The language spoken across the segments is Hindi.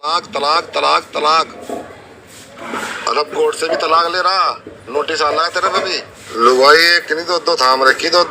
तलाक तलाक तलाक तलाक। अरब कोर्ट से भी तलाक ले रहा, नोटिस आना है तेरे पे भी। लुगाई एक नहीं दो थाम रखी दो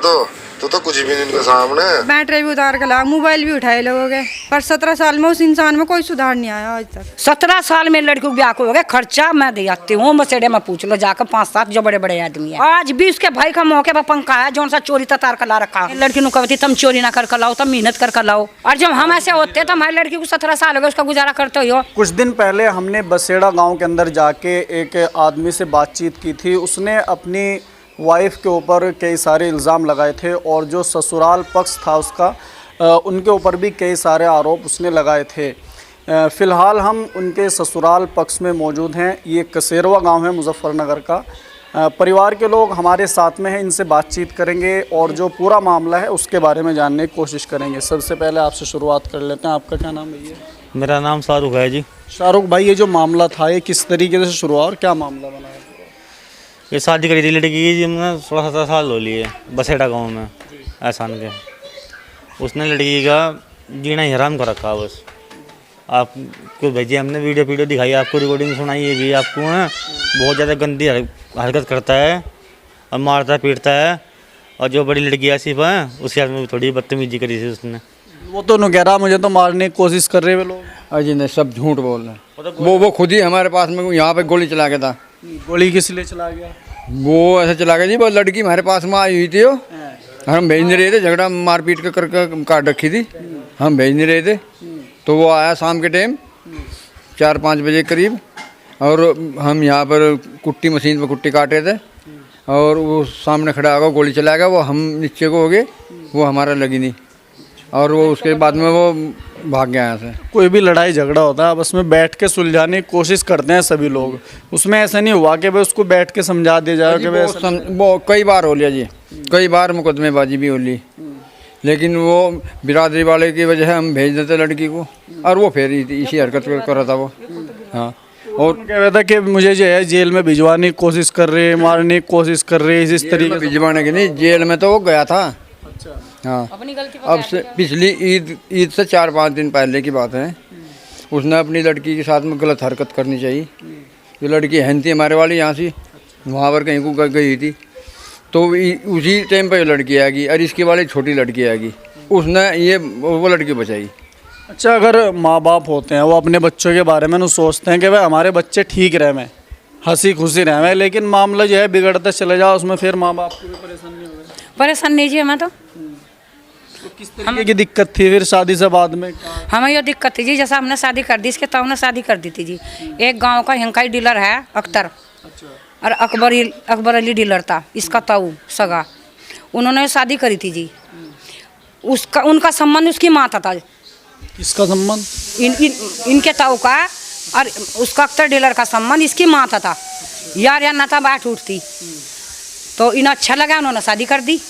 तू तो कुछ भी नहीं उनके सामने। बैटरी भी उतार के ला, मोबाइल भी उठाए लोगों के, पर 17 साल में उस इंसान में कोई सुधार नहीं आया आज तक। 17 साल में लड़की को ब्याह को हो गया, खर्चा मैं दे आती हूँ बसेड़े में पूछ लो जाकर 5-7 जो बड़े बड़े आदमी है। आज भी उसके भाई का मौके पर पंखा है जो सा चोरी ततार कर ला रखा। लड़की नु कहती तुम चोरी ना कर लाओ, तुम मेहनत कर लाओ। और जब हम ऐसे होते तो हमारी लड़की को 17 साल हो गए, उसका गुजारा करते हो। कुछ दिन पहले हमने बसेड़ा गांव के अंदर जाके एक आदमी से बातचीत की थी। उसने अपनी वाइफ के ऊपर कई सारे इल्ज़ाम लगाए थे और जो ससुराल पक्ष था उसका, उनके ऊपर भी कई सारे आरोप उसने लगाए थे। फ़िलहाल हम उनके ससुराल पक्ष में मौजूद हैं। ये कसेरवा गांव है मुजफ्फरनगर का। परिवार के लोग हमारे साथ में हैं, इनसे बातचीत करेंगे और जो पूरा मामला है उसके बारे में जानने की कोशिश करेंगे। सबसे पहले आपसे शुरुआत कर लेते हैं। आपका क्या नाम है? ये मेरा नाम शाहरुख है जी। शाहरुख भाई, ये जो मामला था ये किस तरीके से शुरू हुआ और क्या मामला बना है? ये शादी करी थी लड़की की जी, हमने 16-17 साल हो लिए बसेड़ा गांव में एहसान के। उसने लड़की का जीना ही हराम कर रखा। बस आपको भेजिए हमने, वीडियो दिखाई, आपको रिकॉर्डिंग सुनाई। ये भी आपको है बहुत ज़्यादा गंदी हरकत करता है और मारता पीटता है। और जो बड़ी लड़की है सिर्फ है उसके हाथ में थोड़ी बदतमीजी करी थी उसने। वो तो कह रहा मुझे तो मारने की कोशिश कर रहे वे लोग। अजी नहीं, सब झूठ बोल रहे हैं। वो खुद ही हमारे पास में यहाँ पे गोली चला गया था। गोली किस लिए चला गया? वो ऐसे चला गया जी, वो लड़की हमारे पास में आई हुई थी। हम भेज नहीं रहे थे, झगड़ा मारपीट कर करके काट रखी थी। हम भेज नहीं रहे थे तो वो आया शाम के टाइम 4-5 बजे करीब, और हम यहाँ पर कुट्टी मशीन पर कुट्टी काट रहे थे और वो सामने खड़ा होगा, गोली चला गया। वो हम नीचे को हो गए, वो हमारा लगी नहीं और वो उसके बाद में वो भाग गया यहाँ से। कोई भी लड़ाई झगड़ा होता है आपस में बैठ के सुलझाने की कोशिश करते हैं सभी लोग। उसमें ऐसा नहीं हुआ कि भाई उसको बैठ के समझा दिया जाए कि वो कई बार हो लिया जी, कई बार मुकदमेबाजी भी हो ली, लेकिन वो बिरादरी वाले की वजह से हम भेज देते लड़की को और वो फिर इसी हरकत कर रहा था वो। हाँ, और कह रहा था कि मुझे जो है जेल में भिजवाने की कोशिश कर रहे हैं, मारने की कोशिश कर रहे हैं। इस तरीके से भिजवाने की नहीं, जेल में तो वो गया था। हाँ, अपनी गलती अब से पिछली ईद से 4-5 दिन पहले की बात है। उसने अपनी लड़की के साथ में गलत हरकत करनी चाहिए। जो लड़की है थी हमारे वाली यहाँ से, वहाँ पर कहीं को गई थी, तो उसी टाइम पर लड़की आएगी और इसकी वाली छोटी लड़की आएगी। उसने ये वो लड़की बचाई। अच्छा, अगर माँ बाप होते हैं वो अपने बच्चों के बारे में सोचते हैं कि भाई हमारे बच्चे ठीक रहे में, हंसी खुशी रहे में, लेकिन मामला जो है बिगड़ता चले जाओ, उसमें फिर माँ बाप को भी परेशानी होगी। परेशान नहीं जी हमें तो। किस तरीके की दिक्कत थी फिर शादी से बाद में? हमें ये दिक्कत थी जी, जैसा हमने शादी कर दी, इसके ताऊ ने शादी कर दी थी जी। एक गांव का हंकाई डीलर है अख्तर, और अकबर अली डीलर था इसका ताऊ सगा। उन्होंने शादी करी थी जी। उसका उनका संबंध उसकी माँ था। किसका संबंध? इनके ताऊ का और उसका अख्तर डीलर का संबंध इसकी माँ था। यार ना था बात उठती, तो इन्हें अच्छा लगा, उन्होंने शादी कर दी।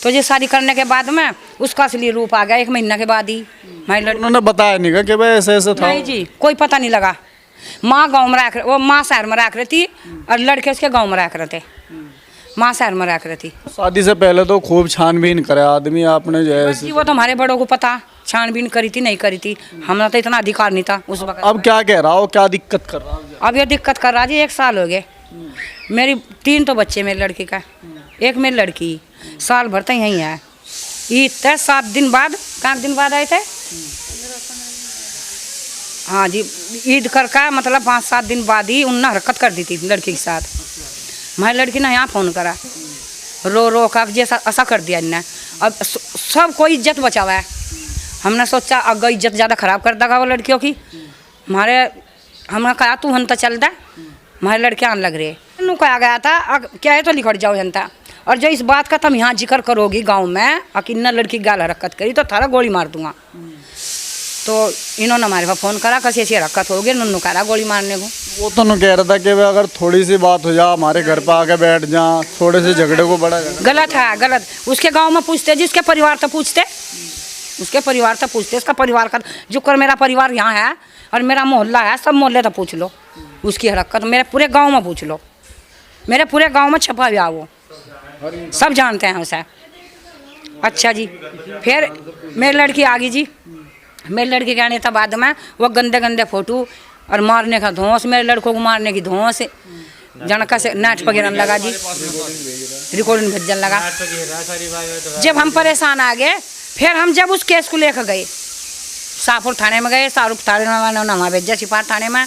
तो ये शादी करने के बाद में उसका असली रूप आ गया 1 महीना के बाद ही। उन्होंने बताया नहीं कि भाई ऐसे ऐसे था? नहीं जी, कोई पता नहीं लगा। माँ गांव में रख, वो माँ शहर में रख रही थी और लड़के उसके गांव में रख रहे थे। माँ शहर में रख रही थी। शादी से पहले तो खूब छानबीन करे आदमी, आपने जो है जी वो तो हमारे बड़ों को पता, छानबीन करी थी नहीं करी थी, हमारा तो इतना अधिकार नहीं था उस वक्त। अब क्या कह रहा हो, क्या दिक्कत कर रहा हो? अब ये दिक्कत कर रहा जी, 1 साल हो गए। मेरी 3 तो बच्चे मेरी लड़की का, एक मेरी लड़की। साल भर तो यहीं है। ईद तक 7 दिन बाद, 5 दिन बाद आए थे। हाँ जी, ईद कर का मतलब 5-7 दिन बाद ही उन्होंने हरकत कर दी थी लड़की के साथ। हमारी लड़की ने यहाँ फ़ोन करा, रो का जैसा ऐसा कर दिया इन्हें। अब सब कोई इज्जत बचा हुआ है। हमने सोचा अगर इज्जत ज़्यादा ख़राब कर देगा वो लड़कियों की। हमने कहा तू हन तो चल दे, हमारी लड़कियाँ आने लग रही है। कहा गया था क्या है तो लिखट जाओ जनता, और जो इस बात का तुम यहाँ जिक्र करोगी गांव में कि इन्ना लड़की गाल हरकत करी तो थारा गोली मार दूंगा। तो इन्होंने हमारे पास फ़ोन करा, कैसी ऐसी हरकत होगी, नन्नू करा गोली मारने को। वो तो कह रहा था कि अगर थोड़ी सी बात हो जा हमारे घर पर आके बैठ जा, थोड़े से झगड़े को बड़ा। गलत है, गलत। उसके गाँव में पूछते जिसके परिवार तो पूछते, उसके परिवार तो पूछते, इसका परिवार का जो कर, मेरा परिवार यहाँ है और मेरा मोहल्ला है, सब मोहल्ले तो पूछ लो उसकी हरकत। मेरे पूरे गाँव में पूछ लो, मेरे पूरे गाँव में छपा हुआ वो, सब जानते हैं उसे। अच्छा जी, फिर मेरी लड़की आ गई जी, मेरे लड़के के आने था बाद में वो गंदे गंदे फोटो और मारने का धौंस, मेरे लड़कों को मारने की धौंस जनका से नाच वगैरह लगा दी, रिकॉर्डिंग भेजन लगा। जब हम परेशान आ गए, फिर हम जब उस केस को लेकर गए शाहपुर थाने में गए, शाहरुख थाने वालों ने हमें भेजा छिपार थाने में,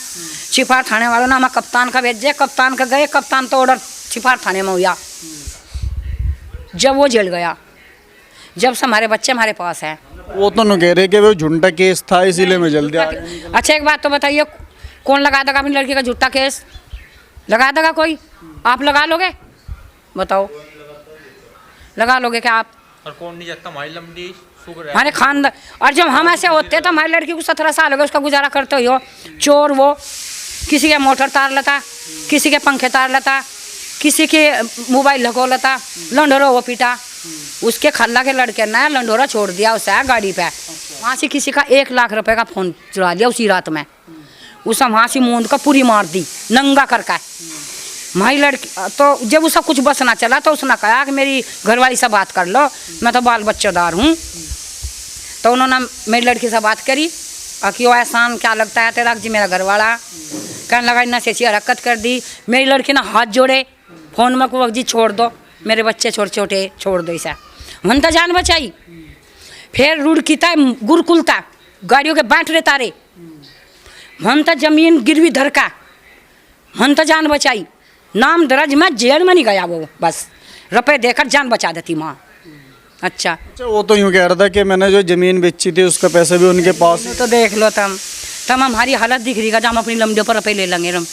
छिपार थाने वालों ने हमें कप्तान का भेजे, कप्तान का गए, कप्तान तो ऑर्डर छिपार थाने में हुआ। जब वो जेल गया, जब से हमारे बच्चे हमारे पास हैं। वो तो नहीं कह रहे कि वो झूठा केस था इसीलिए मैं जल्दी आ गई। अच्छा एक बात तो बताइए, कौन लगा देगा अपनी लड़की का झूठा केस? लगा देगा कोई? आप लगा लोगे? बताओ, लगा लोगे क्या आप? और कौन नहीं जाता हमारी लंबी शुक्र है हमारे खानदान। और जब हम ऐसे होते तो हमारी लड़की को 17 साल हो गए, उसका गुजारा करते हो। चोर वो किसी के मोटर तार लेता, किसी के पंखे तार लेता, किसी के मोबाइल लगो लेता, लंडोरा वो पीटा। उसके खल्ला के लड़के ने लंडोरा छोड़ दिया उसे गाड़ी पे, वहाँ से किसी का 1 लाख रुपए का फोन चुरा लिया उसी रात में। उसे वहाँ से मूंद का पूरी मार दी नंगा करके। हमारी लड़की तो जब उसका कुछ बस ना चला तो उसने कहा कि मेरी घरवाली से बात कर लो, मैं तो बाल बच्चेदार हूँ। तो उन्होंने मेरी लड़की से बात करी कि वो एहसान क्या लगता है तेरा जी मेरा घरवाला, कहने लगा इन्ना से हरकत कर दी। मेरी लड़की ने हाथ जोड़े फ़ोन में को जी छोड़ दो, मेरे बच्चे छोटे छोटे छोड़ दो इसे। मन तो जान बचाई। फिर रुड़कीता गुरकुलता गाड़ियों के बांट रहे तारे, मन तो जमीन गिरवी धर का, मन तो जान बचाई। नाम दर्ज में जेल में नहीं गया वो, बस रुपए देकर जान बचा देती माँ। अच्छा वो तो यूँ कह रहा था कि मैंने जो ज़मीन बेची थी उसका पैसा भी उनके पास। तो देख लो तम हमारी हालत दिख रही का, जब हम अपनी लंबे पर रुपये ले लेंगे हम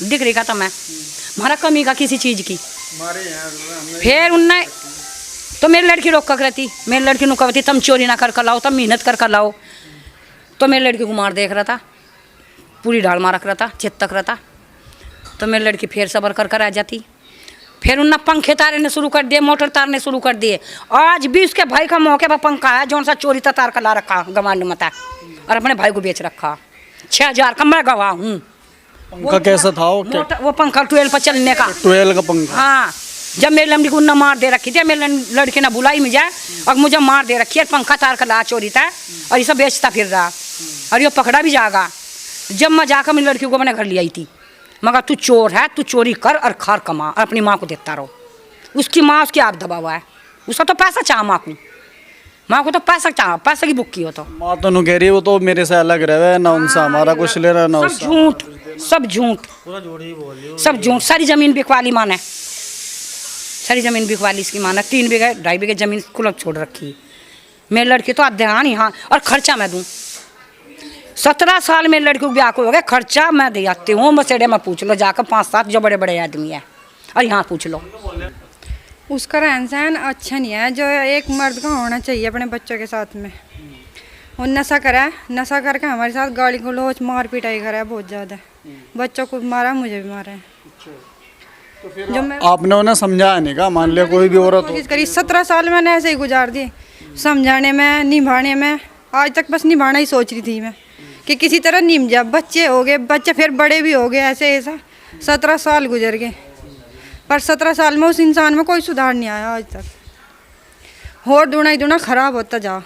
दिख रही का तम है हमारा कमी का किसी चीज़ की। फिर उनने तो मेरी लड़की रोक कर रहती, मेरी लड़की नु कहती तुम चोरी ना कर लाओ, तुम मेहनत कर लाओ। तो मेरी लड़की को मार देख रहा था, पूरी ढाल मार रख रहा था, चित तक रहा था। तो मेरी लड़की फिर सबर कर आ जाती। फिर उनने पंखे तारने शुरू कर दिए, मोटर तारने शुरू कर दिए। आज भी उसके भाई का मौके पर पंखा है जौन सा चोरी तार का ला रखा गवांड मता, और अपने भाई को बेच रखा 6000 का। मैं गवाह हूँ। पंखा कैसा था वो पंखा 12 पर चलने का, 12 का पंखा। हाँ, जब मेरी लड़की को मार दे रखी थी, मेरी लड़की ने बुलाई मुझे और मुझे मार दे रखी है, पंखा तार का ला चोरी था और इसे बेचता फिर रहा, और ये पकड़ा भी जाएगा। जब मैं जाकर मेरी लड़की को मैंने घर ले आई थी, मगर तू चोर है, तू चोरी कर और खार कमा और अपनी माँ को देता रहो। उसकी माँ उसकी आप दबा हुआ है, उसका तो पैसा चाह माँ को तो पैसा चाह, पैसे की बुक की हो। तो माँ तो नु कह रही वो तो मेरे से अलग रहे ना, उनसे हमारा कुछ लेना ना सब झूठ, सब झूठ, सब झूठ। सारी ज़मीन बिकवा ली माँ ने, सारी ज़मीन बिकवा ली इसकी माँ ने। 3 बीघे 2.5 बीघे ज़मीन खुला छोड़ रखी। मेरी लड़की तो अध्ययन यहाँ, और खर्चा मैं दूँ। 17 साल मेरी लड़की को ब्याह को हो गया, खर्चा मैं दे आती हूँ। बसेड़े में पूछ लो जाकर 5-7 जो बड़े बड़े आदमी है, और यहाँ पूछ लो। उसका रहन सहन अच्छा नहीं है जो एक मर्द का होना चाहिए अपने बच्चों के साथ में। वो नशा करा है, नशा करके हमारे साथ गाली गलौज मार पिटाई करा है बहुत ज़्यादा। बच्चों को मारा, मुझे भी मारा है। जो आपने उन्हें समझाया नहीं का? मान लिया कोई भी औरत कोशिश करी, 17 साल मैंने ऐसे ही गुजार दिए, समझाने में, निभाने में। आज तक बस निभाना ही सोच रही थी मैं कि किसी तरह निभ जा। बच्चे हो गए, बच्चे फिर बड़े भी हो गए, ऐसे ऐसा 17 साल गुजर गए, पर 17 साल में उस इंसान में कोई सुधार नहीं आया आज तक। और दूना ही दूना खराब होता जा।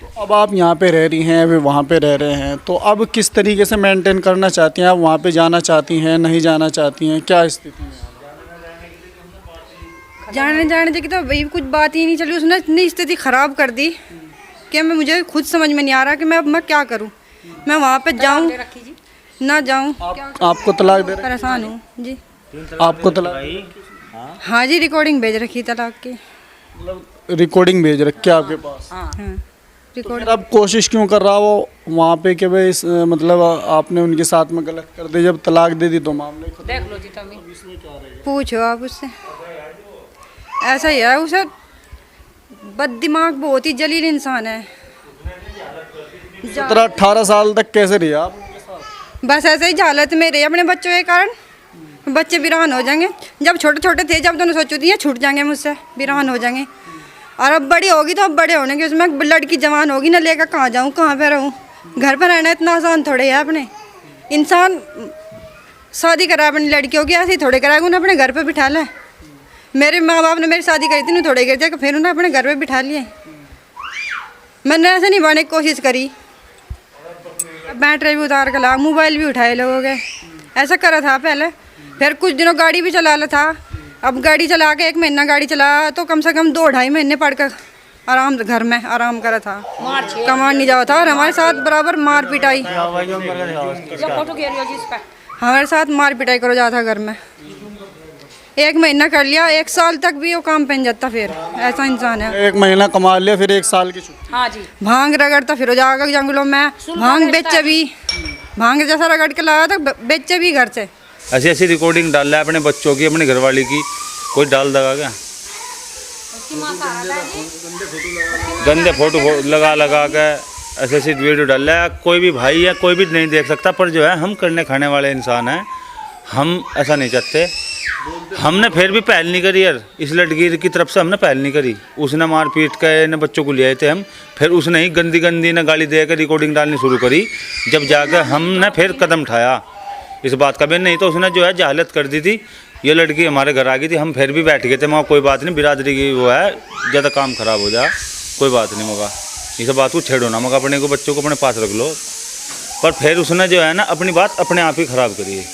तो अब आप यहाँ पे रह रही हैं, अभी वहाँ पे रह रहे हैं, तो अब किस तरीके से मेंटेन करना चाहती हैं? आप वहाँ पे जाना चाहती हैं, नहीं जाना चाहती हैं, क्या स्थिति है? जाने की तो भाई कुछ बात ही नहीं चली। उसने इतनी स्थिति खराब कर दी कि मुझे खुद समझ में नहीं आ रहा कि मैं क्या करूं। मैं वहाँ पे जाऊं ना जाऊं। आपको तलाक दे रहे? परेशान हूँ जी। आपको तलाक? हाँ जी, रिकॉर्डिंग भेज रखी तलाक की। रिकॉर्डिंग भेज रखी है आपके पास? हाँ, तो फिर अब कोशिश क्यों कर रहा वो वहाँ पे कि भाई मतलब आपने उनके साथ में गलत कर दी, जब तलाक दे दी तो मामले खत्म। देख लो जी तुम, पूछो आप उससे। ऐसा ही है, उसे बददिमाग बहुत ही जलील इंसान है। 17-18 साल तक कैसे रही आप उनके साथ? बस ऐसे ही हालत में रहे अपने बच्चों के कारण। बच्चे वीरान हो जाएंगे। जब छोटे छोटे थे, जब दोनों सोचती थी छूट जाएंगे मुझसे, वीरान हो जाएंगे। और अब बड़ी होगी तो अब बड़े होने के उसमें लड़की जवान होगी ना, लेकर कहाँ जाऊँ, कहाँ पे रहूँ। घर पर रहना इतना आसान थोड़े है। अपने इंसान शादी करा अपनी लड़कियों की, ऐसे ही थोड़े कराएगा, उन्हें अपने घर पर बिठा ले। मेरे माँ बाप ने मेरी शादी करी थी, उन्हें थोड़े कर दिया, फिर उन्हें अपने घर पर बिठा लिए। मैंने ऐसे नहीं बनाने की कोशिश करी, बैटरी भी उतार के ला, मोबाइल भी उठाए लोगों के, ऐसा करा था पहले। फिर कुछ दिनों गाड़ी भी चला ला था। अब गाड़ी चला के 1 महीना गाड़ी चला तो कम से कम 2-2.5 महीने पड़ कर आराम घर में आराम करा था, कमान नहीं जावा था। और हमारे साथ बराबर मार पिटाई, हमारे साथ मार पिटाई करो जाता घर में। 1 महीना कर लिया, 1 साल तक भी वो काम पहन जाता। फिर ऐसा इंसान है, 1 महीना कमा लिया, फिर 1 साल की छुट्टी। हाँ जी, भांग रगड़ता फिर जाएगा जंगलों में, भांग बेचे भी, भांग जैसा रगड़ के लाया था बेचे भी घर से। ऐसी ऐसी रिकॉर्डिंग डाल रहा है अपने बच्चों की, अपनी घरवाली की, कोई डाल देगा क्या? गंदे फोटो लगा लगा के ऐसे ऐसी वीडियो डाल रहा है। कोई भी भाई है, कोई भी नहीं देख सकता, पर जो है हम करने खाने वाले इंसान हैं, हम ऐसा नहीं चाहते। हमने फिर भी पहल नहीं करी यार, इस लड़की की तरफ से हमने पहल नहीं करी। उसने मार पीट के न बच्चों को ले आए थे हम, फिर उसने ही गंदी गंदी ने गाली दे कर रिकॉर्डिंग डालनी शुरू करी। जब जाकर हमने फिर कदम उठाया इस बात का भी, नहीं तो उसने जो है जहालत कर दी थी। ये लड़की हमारे घर आ गई थी, हम फिर भी बैठ गए थे, मगर कोई बात नहीं, बिरादरी की वो है, ज़्यादा काम खराब हो जाए कोई बात नहीं मगा, इस बात को छेड़ो ना, मगर अपने को बच्चों को अपने पास रख लो। पर फिर उसने जो है ना अपनी बात अपने आप ही ख़राब करी है।